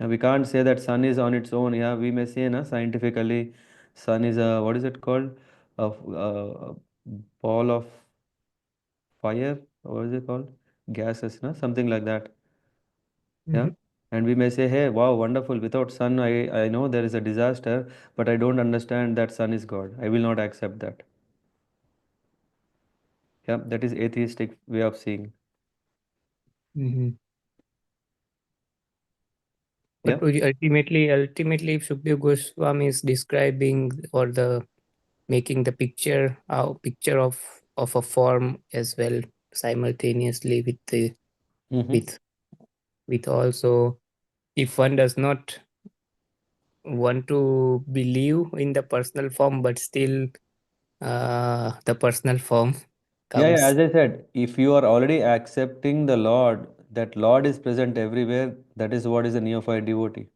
[SPEAKER 1] We can't say that sun is on its own. Yeah, we may say, na, scientifically, sun is a, what is it called? A ball of fire, or what is it called? Gases, na? Something like that. Yeah.
[SPEAKER 3] Mm-hmm.
[SPEAKER 1] And we may say, hey, wow, wonderful. Without sun, I know there is a disaster, but I don't understand that sun is God. I will not accept that. Yeah, that is atheistic way of seeing.
[SPEAKER 3] Mm-hmm.
[SPEAKER 1] Yeah.
[SPEAKER 3] But Prabhuji, ultimately, if Shukdev Goswami is describing or the making the picture of a form as well simultaneously
[SPEAKER 1] Mm-hmm.
[SPEAKER 3] with with also, if one does not want to believe in the personal form, but still the personal form
[SPEAKER 1] Yeah, yeah,
[SPEAKER 3] comes.
[SPEAKER 1] as I said, if you are already accepting the Lord, that Lord is present everywhere, that is what is a neophyte devotee.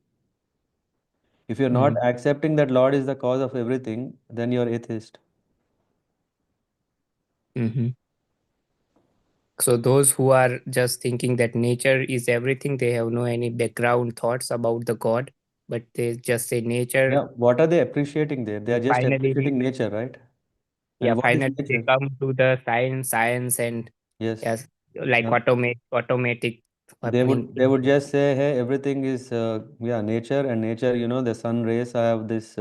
[SPEAKER 1] If you're not
[SPEAKER 3] Mm,
[SPEAKER 1] accepting that Lord is the cause of everything, then you're atheist.
[SPEAKER 3] mhm. So those who are just thinking that nature is everything, they have no any background thoughts about the God, but they just say nature.
[SPEAKER 1] Yeah, what are they appreciating there? They are
[SPEAKER 3] And
[SPEAKER 1] just appreciating nature, right? And what is
[SPEAKER 3] finally they
[SPEAKER 1] nature?
[SPEAKER 3] come to the science, and
[SPEAKER 1] Yes.
[SPEAKER 3] yes, like
[SPEAKER 1] Yeah.
[SPEAKER 3] automatic. happening
[SPEAKER 1] They
[SPEAKER 3] in
[SPEAKER 1] would just say, hey, everything is yeah, nature, and nature, the sun rays have this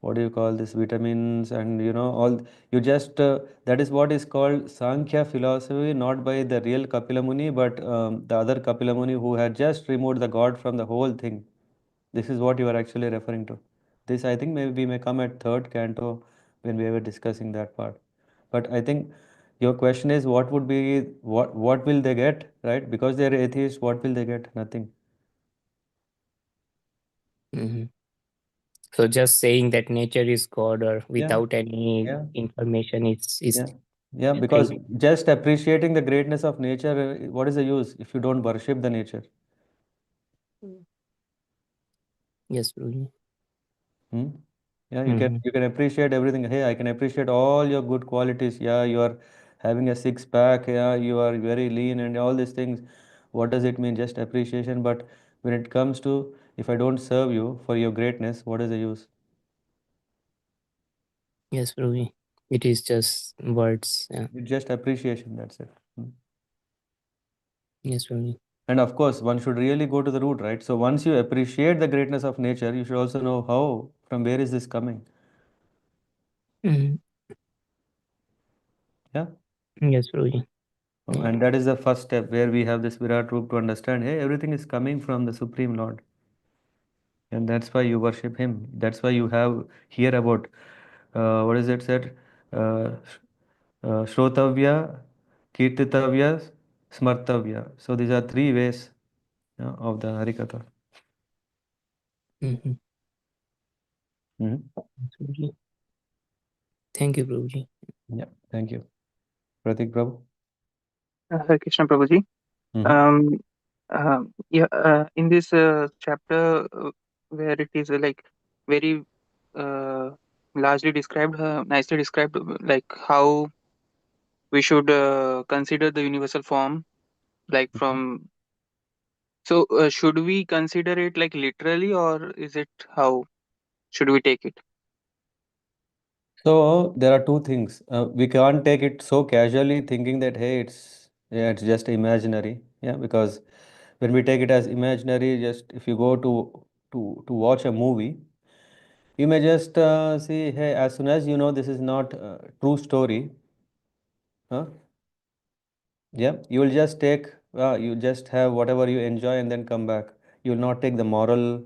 [SPEAKER 1] what do you call this, vitamins, and all. You just that is what is called Sankhya philosophy, not by the real Kapila Muni, but the other Kapila Muni who had just removed the god from the whole thing. This is what you are actually referring to. This, I think, maybe we may come at third canto when we were discussing that part. But I think your question is what would be, what will they get, right? Because they are atheists, what will they get? Nothing.
[SPEAKER 3] Mhm. So just saying that nature is God or
[SPEAKER 1] Yeah,
[SPEAKER 3] without any
[SPEAKER 1] yeah,
[SPEAKER 3] information is
[SPEAKER 1] yeah, yeah. Because
[SPEAKER 3] failure.
[SPEAKER 1] just appreciating the greatness of nature, what is the use if you don't worship the nature?
[SPEAKER 3] Yes, Guruji.
[SPEAKER 1] Hmm? Yeah,
[SPEAKER 3] Mm-hmm.
[SPEAKER 1] you can appreciate everything. Hey, I can appreciate all your good qualities. Yeah, you are having a six pack. Yeah, you are very lean and all these things. What does it mean? Just appreciation. But when it comes to, if I don't serve you for your greatness, what is the use?
[SPEAKER 3] Yes, Guruji. It is just words. Yeah.
[SPEAKER 1] It's just appreciation. That's it. Hmm.
[SPEAKER 3] Yes, Guruji.
[SPEAKER 1] And of course, one should really go to the root, right? So once you appreciate the greatness of nature, you should also know how, from where is this coming?
[SPEAKER 3] Mm-hmm.
[SPEAKER 1] Yeah.
[SPEAKER 3] Yes, Guruji. Yeah.
[SPEAKER 1] And that is the first step where we have this Virat Roop to understand, hey, everything is coming from the Supreme Lord. And that's why you worship him. That's why you have hear about what is it said? Shrotavya, Kirtitavya, Smartavya. So these are three ways of the Harikatha.
[SPEAKER 3] Mm-hmm.
[SPEAKER 1] Hmm.
[SPEAKER 3] Yes, Guruji. Thank you, Guruji.
[SPEAKER 1] Yeah, thank you. Pratik Prabhu.
[SPEAKER 4] Hare Krishna Prabhuji.
[SPEAKER 1] Hmm.
[SPEAKER 4] Um, yeah, in this chapter where it is very uh, largely described, nicely described, like how we should consider the universal form, like from. So, should we consider it like literally, or is it how should we take it?
[SPEAKER 1] So there are two things. We can't take it so casually, thinking that hey, it's just imaginary. Yeah, because when we take it as imaginary, just if you go to watch a movie, you may just see, hey, as soon as you know this is not a true story, huh? Yeah, you will just take, you just have whatever you enjoy and then come back. You will not take the moral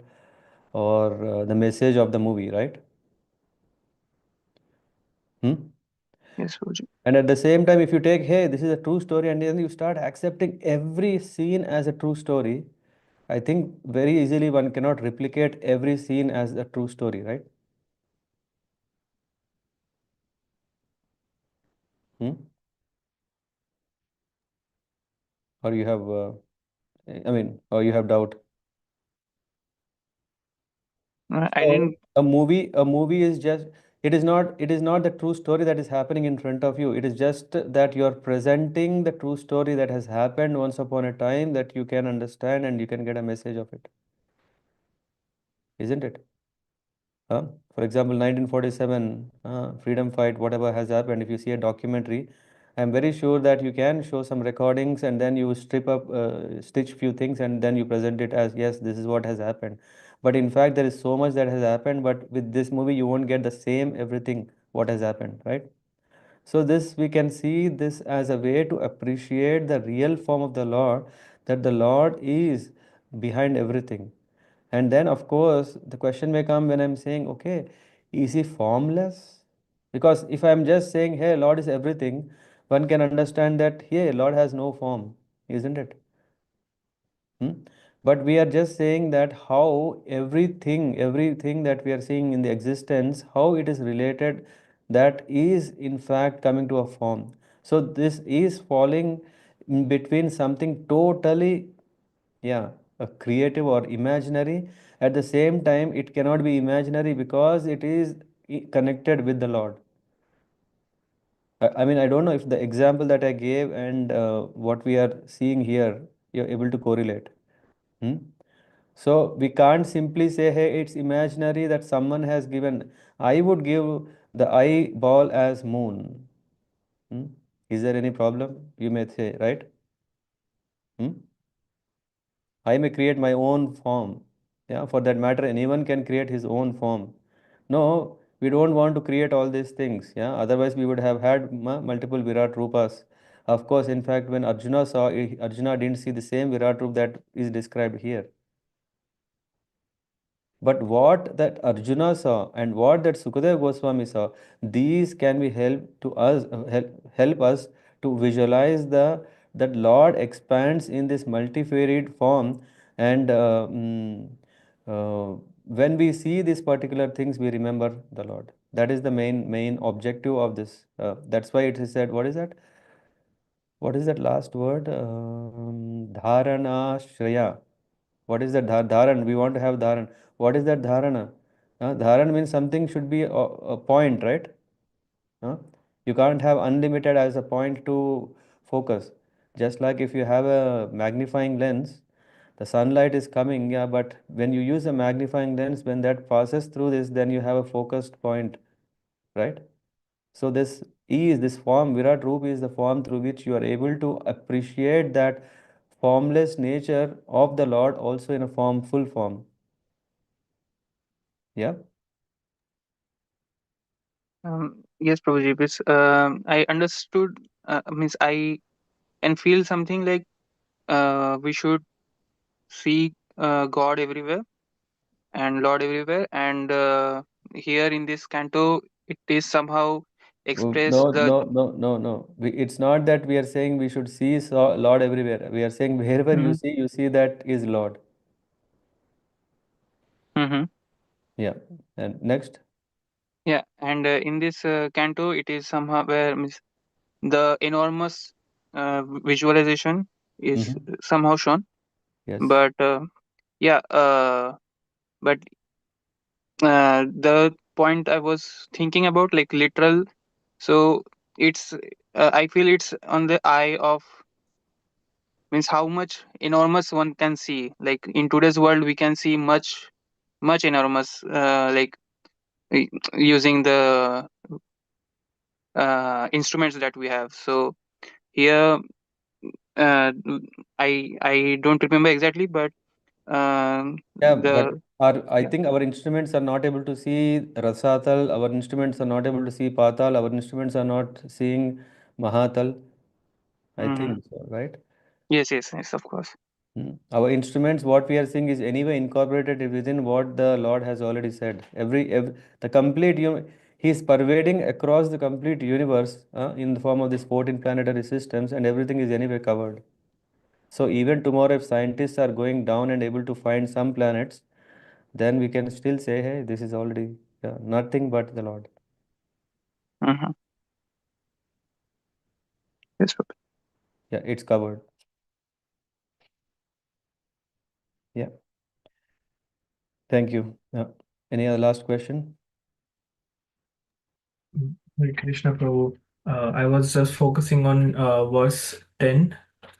[SPEAKER 1] or the message of the movie, right? Hmm?
[SPEAKER 4] Yes, Prabhuji.
[SPEAKER 1] And at the same time, if you take, hey, this is a true story, and then you start accepting every scene as a true story, I think very easily one cannot replicate every scene as a true story, right? Hmm? Or you have, or you have doubt.
[SPEAKER 4] I
[SPEAKER 1] So
[SPEAKER 4] didn't.
[SPEAKER 1] a movie is just, it is not the true story that is happening in front of you. It is just that you are presenting the true story that has happened once upon a time that you can understand and you can get a message of it, isn't it? For example, 1947, freedom fight, whatever has happened, if you see a documentary, I'm very sure that you can show some recordings and then you strip up, stitch few things and then you present it as, yes, this is what has happened. But in fact, there is so much that has happened, but with this movie, you won't get the same everything what has happened, right? So this we can see this as a way to appreciate the real form of the Lord, that the Lord is behind everything. And then of course the question may come when I'm saying, okay, is he formless? Because if I'm just saying, hey, Lord is everything, one can understand that, hey, Lord has no form, isn't it? Hmm? But we are just saying that how everything that we are seeing in the existence, how it is related, that is in fact coming to a form. So this is falling in between something totally, yeah, a creative or imaginary. At the same time, it cannot be imaginary because it is connected with the Lord. I mean, I don't know if the example that I gave and what we are seeing here, you're able to correlate. Hmm? So we can't simply say, hey, it's imaginary that someone has given. I would give the eyeball as moon. Hmm? Is there any problem? You may say, right? Hmm? I may create my own form. Yeah, for that matter, anyone can create his own form. No, we don't want to create all these things. Yeah, otherwise we would have had multiple Virat Rupas. Of course, in fact, when Arjuna saw, Arjuna didn't see the same Virat Rup that is described here. But what that Arjuna saw and what that Sukadeva Goswami saw, these can be help to us, help us to visualize that Lord expands in this multifaried form, and when we see these particular things, we remember the Lord. That is the main objective of this. That's why it is said. What is that? What is that last word? Dharana Shraya. What is that dharan? We want to have dharan. What is that dharana? Dharan means something should be a point, right? Uh, you can't have unlimited as a point to focus. Just like if you have a magnifying lens, the sunlight is coming, yeah, but when you use a magnifying lens, when that passes through this, then you have a focused point, right? So this form, Virat Roop is the form through which you are able to appreciate that formless nature of the Lord also in a full form. Yeah.
[SPEAKER 4] Yes, Prabhuji. I understood. Means I can feel something like we should see God everywhere and Lord everywhere, and here in this canto, it is somehow
[SPEAKER 1] Oh,
[SPEAKER 4] expressed
[SPEAKER 1] no,
[SPEAKER 4] the.
[SPEAKER 1] no, no, no, no. It's not that we are saying we should see Lord everywhere. We are saying wherever
[SPEAKER 4] Mhm.
[SPEAKER 1] you see that is Lord.
[SPEAKER 4] Mhm.
[SPEAKER 1] Yeah. And next.
[SPEAKER 4] Yeah, and in this canto, it is somehow where means the enormous visualization is
[SPEAKER 1] Mm-hmm.
[SPEAKER 4] somehow shown,
[SPEAKER 1] Yes.
[SPEAKER 4] but yeah, but the point I was thinking about, like literal, so it's I feel it's on the eye of, means how much enormous one can see. Like in today's world, we can see much enormous, like using the instruments that we have. So here, uh, I don't remember exactly, but
[SPEAKER 1] Yeah, but
[SPEAKER 4] the
[SPEAKER 1] I
[SPEAKER 4] yeah.
[SPEAKER 1] think our instruments are not able to see Rasatal, our instruments are not able to see Patal, our instruments are not seeing Mahatal. I
[SPEAKER 4] Mhm.
[SPEAKER 1] think so, right?
[SPEAKER 4] Yes, of course.
[SPEAKER 1] Our instruments, what we are seeing is anyway incorporated within what the Lord has already said. The complete, He is pervading across the complete universe in the form of these 14 planetary systems, and everything is anyway covered. So even tomorrow, if scientists are going down and able to find some planets, then we can still say, hey, this is already nothing but the Lord.
[SPEAKER 4] Mhm. Yes,
[SPEAKER 1] Yeah, it's covered. Yeah, thank you. Any other last question?
[SPEAKER 2] Hare Krishna Prabhu. I was just focusing on verse 10.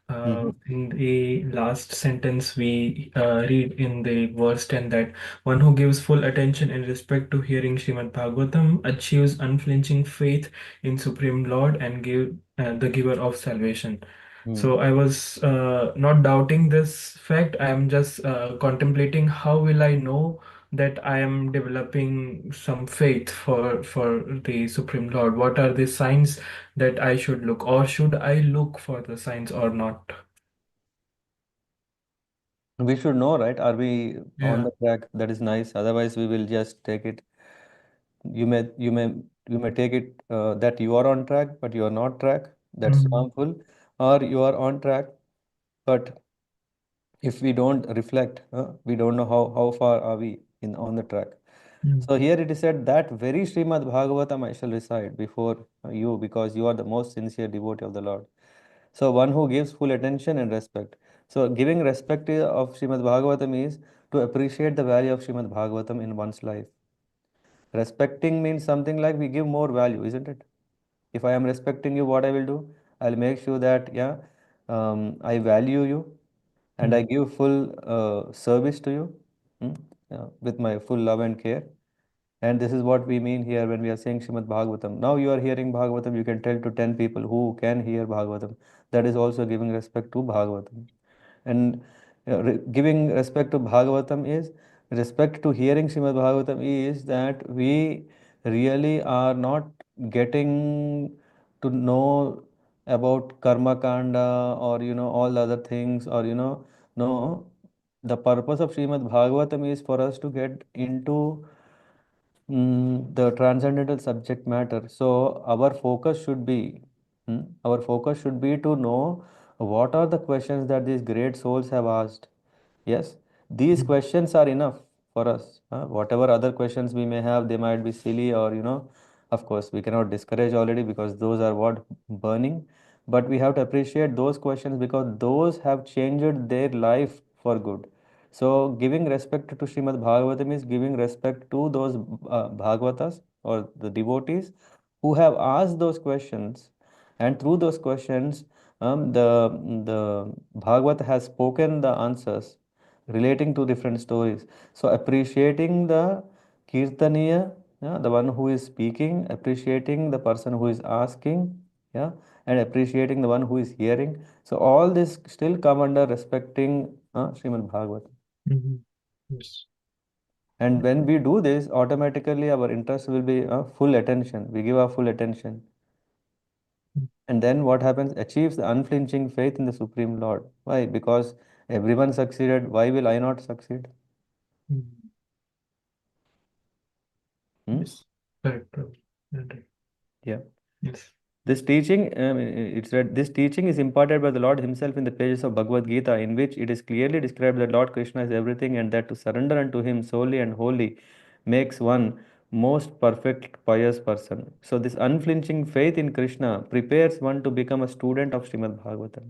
[SPEAKER 1] Mm-hmm.
[SPEAKER 2] In the last sentence, we read in the verse 10 that one who gives full attention and respect to hearing Srimad Bhagavatam achieves unflinching faith in Supreme Lord and give the giver of salvation. So I was not doubting this fact. I am just contemplating how will I know that I am developing some faith for the Supreme Lord. What are the signs that I should look, or should I look for the signs or not?
[SPEAKER 1] We should know, right? Are we on
[SPEAKER 2] Yeah.
[SPEAKER 1] the track? That is nice. Otherwise, we will just take it. You may, you may, you may take it that you are on track, but you are not track. That's
[SPEAKER 2] Mm,
[SPEAKER 1] harmful. Or you are on track, but if we don't reflect, we don't know how far are we in on the track.
[SPEAKER 2] mm,
[SPEAKER 1] So here it is said that very Srimad Bhagavatam I shall recite before you, because you are the most sincere devotee of the Lord. So one who gives full attention and respect. So giving respect of Srimad Bhagavatam is to appreciate the value of Srimad Bhagavatam in one's life. Respecting means something like we give more value, isn't it? If I am respecting you, what I will do? I'll make sure that I value you and I
[SPEAKER 2] mm,
[SPEAKER 1] give full service to you, with my full love and care. And this is what we mean here when we are saying Srimad Bhagavatam. Now you are hearing Bhagavatam, you can tell to 10 people who can hear Bhagavatam. That is also giving respect to Bhagavatam. And giving respect to Bhagavatam is respect to hearing Srimad Bhagavatam is that we really are not getting to know about karma kanda or all the other things, or no, the purpose of Srimad Bhagavatam is for us to get into the transcendental subject matter. So our focus should be to know what are the questions that these great souls have asked. Yes, these questions are enough for us. Whatever other questions we may have, they might be silly, or of course, we cannot discourage already because those are what burning. But we have to appreciate those questions because those have changed their life for good. So, giving respect to Srimad Bhagavatam is giving respect to those Bhagavatas or the devotees who have asked those questions, and through those questions, the Bhagavata has spoken the answers relating to different stories. So, appreciating the Kirtaniya, yeah, the one who is speaking, appreciating the person who is asking, yeah, and appreciating the one who is hearing. So, all this still come under respecting Srimad Bhagavatam.
[SPEAKER 2] Yes.
[SPEAKER 1] And when we do this, automatically our interest will be full attention. We give our full attention. And then what happens? Achieves the unflinching faith in the Supreme Lord. Why? Because everyone succeeded. Why will I not succeed? Hmm?
[SPEAKER 2] Yes. Correct, Prabhu. Right.
[SPEAKER 1] Yeah.
[SPEAKER 2] Yes.
[SPEAKER 1] This teaching, it's read, this teaching is imparted by the Lord Himself in the pages of Bhagavad Gita, in which it is clearly described that Lord Krishna is everything, and that to surrender unto Him solely and wholly makes one most perfect pious person. So this unflinching faith in Krishna prepares one to become a student of Srimad Bhagavatam.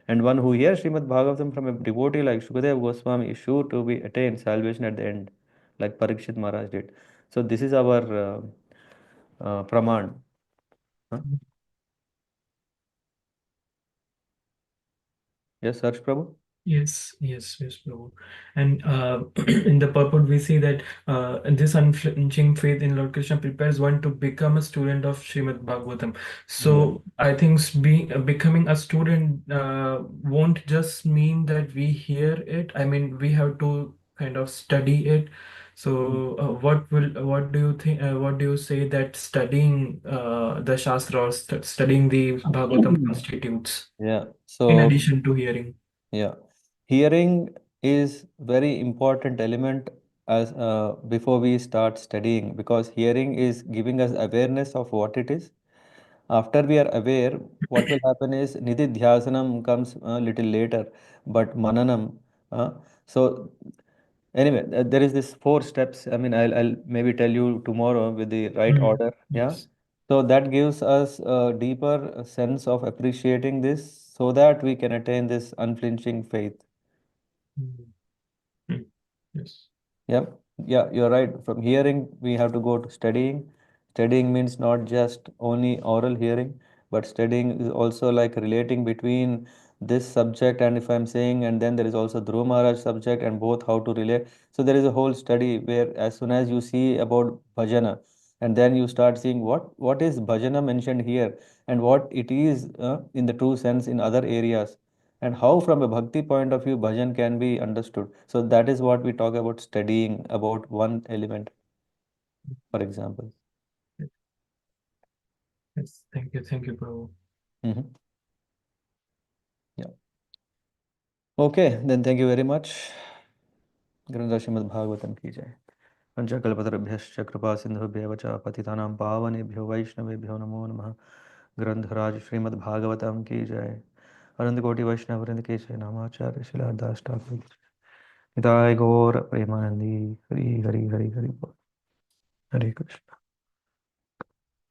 [SPEAKER 1] And one who hears Srimad Bhagavatam from a devotee like Shukadeva Goswami is sure to be attain salvation at the end, like Parikshit Maharaj did. So this is our praman. Huh? Yes, Harsh Prabhu?
[SPEAKER 2] Yes, Prabhu. And in the purport, we see that this unflinching faith in Lord Krishna prepares one to become a student of Srimad Bhagavatam. So I think being becoming a student won't just mean that we hear it. I mean, we have to kind of study it. So what do you think? What do you say that studying the Shastra or studying the Bhagavatam constitutes
[SPEAKER 1] Yeah.
[SPEAKER 2] in
[SPEAKER 1] So,
[SPEAKER 2] addition to hearing?
[SPEAKER 1] yeah, hearing is very important element as before we start studying, because hearing is giving us awareness of what it is. After we are aware, what will happen is nididhyasanam comes a little later, but mananam. Uh, so anyway, there is this four steps. I mean, I'll maybe tell you tomorrow with the right order. Yeah.
[SPEAKER 2] Yes.
[SPEAKER 1] So that gives us a deeper sense of appreciating this so that we can attain this unflinching faith.
[SPEAKER 2] Mm. Mm. Yes.
[SPEAKER 1] Yep. Yeah, you're right. From hearing, we have to go to studying. Studying means not just only oral hearing, but studying is also like relating between this subject and if I'm saying, and then there is also Dhruva Maharaj subject and both how to relate. So there is a whole study where as soon as you see about bhajana, and then you start seeing what is bhajana mentioned here and what it is in the true sense in other areas, and how from a bhakti point of view bhajan can be understood. So that is what we talk about studying about one element, for example.
[SPEAKER 2] Yes. Thank you, Prabhu.
[SPEAKER 1] Mhm. Yeah. Okay, then thank you very much. ग्रंथ श्रीमद् भागवतम की जय। पंचकल्पतरुभ्यश्च कृपा सिंधुभ्येव च पतितानां पावनेभ्यो वैष्णवेभ्यो नमो नमः। ग्रंथराज श्रीमद् भागवतम की जय। अनंत कोटि वैष्णव वृंद की जय। नामाचार्य शिलादास ठाकुर की जय। निताय गौर प्रेमानंदी। हरि हरि हरि हरि बोल। हरे कृष्ण।